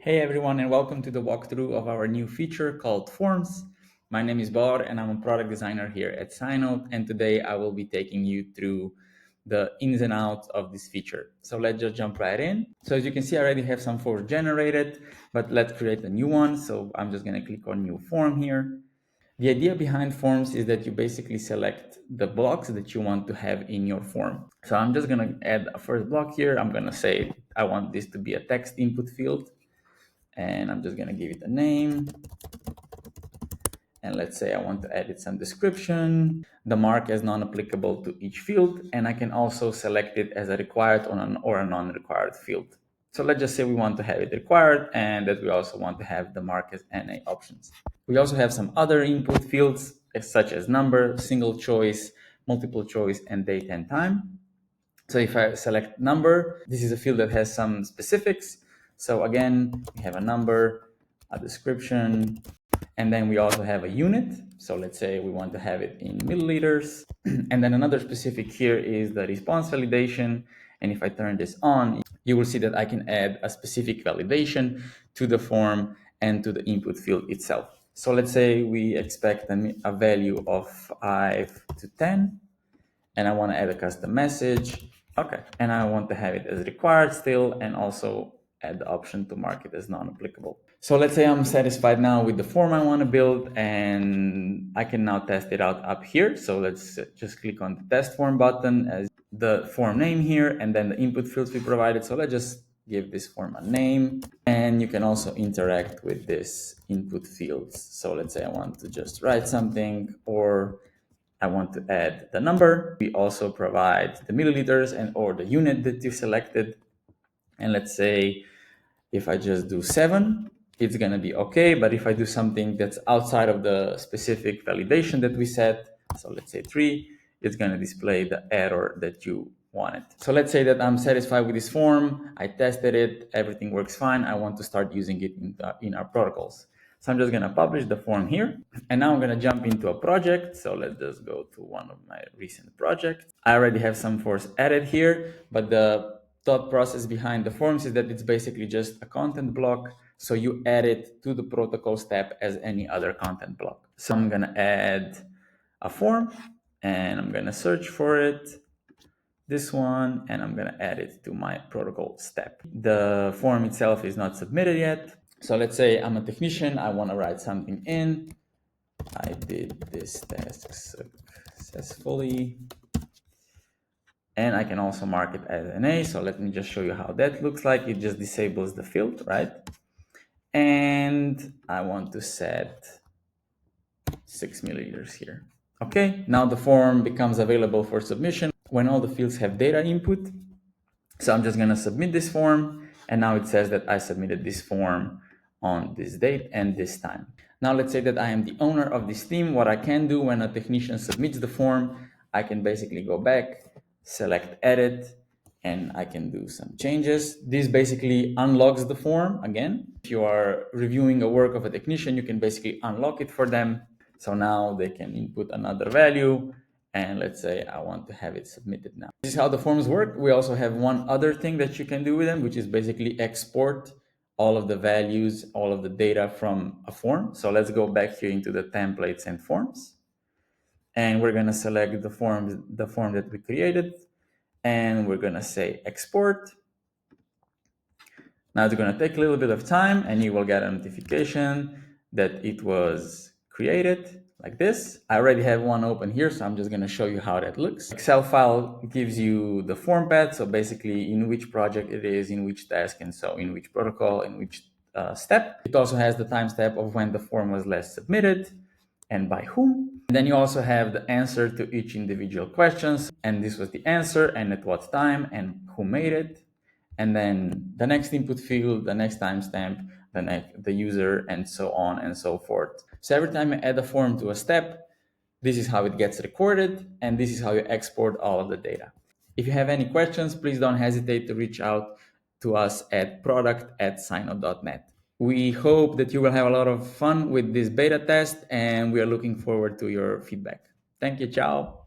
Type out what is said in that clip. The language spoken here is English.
Hey everyone, and welcome to the walkthrough of our new feature called Forms. My name is Bor and I'm a product designer here at SciNote, and today I will be taking you through the ins and outs of this feature. So let's just jump right in. So as you can see, I already have some forms generated, but let's create a new one. So I'm just going to click on new form here. The idea behind forms is that you basically select the blocks that you want to have in your form. So I'm just going to add a first block here. I'm going to say I want this to be a text input field. And I'm just going to give it a name. And let's say I want to edit some description, the mark as non-applicable to each field. And I can also select it as a required or a non-required field. So let's just say we want to have it required and that we also want to have the mark as NA options. We also have some other input fields such as number, single choice, multiple choice, and date and time. So if I select number, this is a field that has some specifics. So again, we have a number, a description, and then we also have a unit. So let's say we want to have it in milliliters. And then another specific here is the response validation. And if I turn this on, you will see that I can add a specific validation to the form and to the input field itself. So let's say we expect a value of 5 to 10, and I want to add a custom message. Okay, and I want to have it as required still, and also add the option to mark it as non-applicable. So let's say I'm satisfied now with the form I want to build, and I can now test it out up here. So let's just click on the test form button as the form name here, and then the input fields we provided. So let's just give this form a name, and you can also interact with this input fields. So let's say I want to just write something, or I want to add the number. We also provide the milliliters and or the unit that you selected. And let's say if I just do 7, it's going to be okay. But if I do something that's outside of the specific validation that we set, so let's say 3, it's going to display the error that you wanted. So let's say that I'm satisfied with this form. I tested it. Everything works fine. I want to start using it in our protocols. So I'm just going to publish the form here. And now I'm going to jump into a project. So let's just go to one of my recent projects. I already have some forms added here, but the thought process behind the forms is that it's basically just a content block. So you add it to the protocol step as any other content block. So I'm going to add a form and I'm going to search for it, this one, and I'm going to add it to my protocol step. The form itself is not submitted yet. So let's say I'm a technician, I want to write something in. I did this task successfully. And I can also mark it as an A. So let me just show you how that looks like. It just disables the field, right? And I want to set 6 milliliters here. Okay, now the form becomes available for submission when all the fields have data input. So I'm just going to submit this form. And now it says that I submitted this form on this date and this time. Now let's say that I am the owner of this team. What I can do when a technician submits the form, I can basically go back, select edit, and I can do some changes. This basically unlocks the form again. If you are reviewing a work of a technician, you can basically unlock it for them. So now they can input another value. And let's say I want to have it submitted now. This is how the forms work. We also have one other thing that you can do with them, which is basically export all of the values, all of the data from a form. So let's go back here into the templates and forms. And we're going to select the form that we created. And we're going to say export. Now it's going to take a little bit of time and you will get a notification that it was created like this. I already have one open here, so I'm just going to show you how that looks. Excel file gives you the form path, so basically in which project it is, in which task, and so in which protocol, in which step. It also has the time step of when the form was last submitted and by whom. And then you also have the answer to each individual questions, and this was the answer and at what time and who made it. And then the next input field, the next timestamp, the user, and so on and so forth. So every time I add a form to a step, this is how it gets recorded, and this is how you export all of the data. If you have any questions, please don't hesitate to reach out to us at product@scinote.net. We hope that you will have a lot of fun with this beta test, and we are looking forward to your feedback. Thank you, ciao.